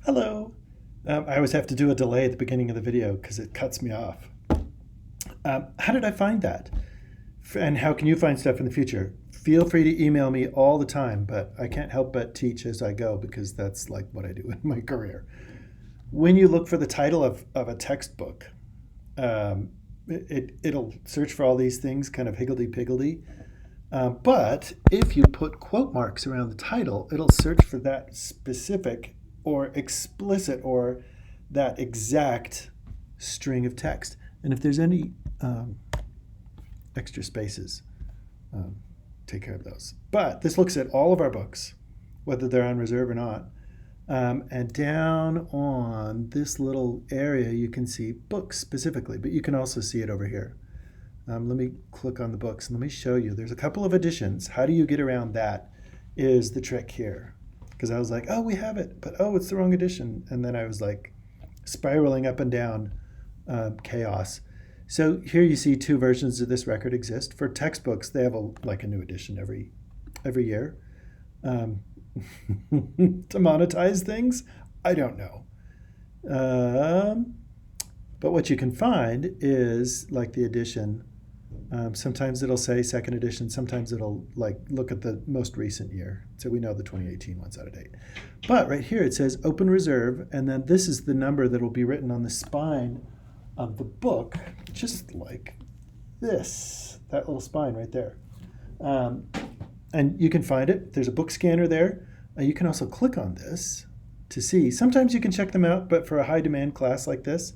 Hello. I always have to do a delay at the beginning of the video because it cuts me off. How did I find that? And how can you find stuff in the future? Feel free to email me all the time, but I can't help but teach as I go because that's like what I do in my career. When you look for the title of a textbook, it'll search for all these things kind of higgledy-piggledy. But if you put quote marks around the title, it'll search for that specific or explicit or that exact string of text. And if there's any extra spaces, take care of those. But this looks at all of our books, whether they're on reserve or not. And down on this little area, you can see books specifically, but you can also see it over here. Let me click on the books and let me show you. There's a couple of editions. How do you get around that is the trick here. Because I was like, oh, we have it, but oh, it's the wrong edition. And then I was like spiraling up and down chaos. So here you see two versions of this record exist. For textbooks, they have like a new edition every year. To monetize things, I don't know. But what you can find is like the edition. Sometimes it'll say second edition. Sometimes it'll like look at the most recent year. So we know the 2018 one's out of date. But right here it says open reserve. And then this is the number that will be written on the spine of the book, just like this, that little spine right there. And you can find it. There's a book scanner there. You can also click on this to see. Sometimes you can check them out, but for a high demand class like this,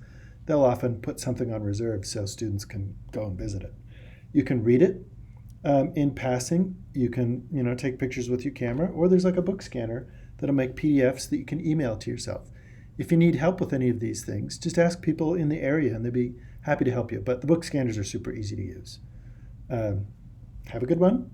they'll often put something on reserve so students can go and visit it. You can read it in passing. You can, take pictures with your camera, or there's like a book scanner that'll make PDFs that you can email to yourself. If you need help with any of these things, just ask people in the area and they'll be happy to help you. But the book scanners are super easy to use. Have a good one.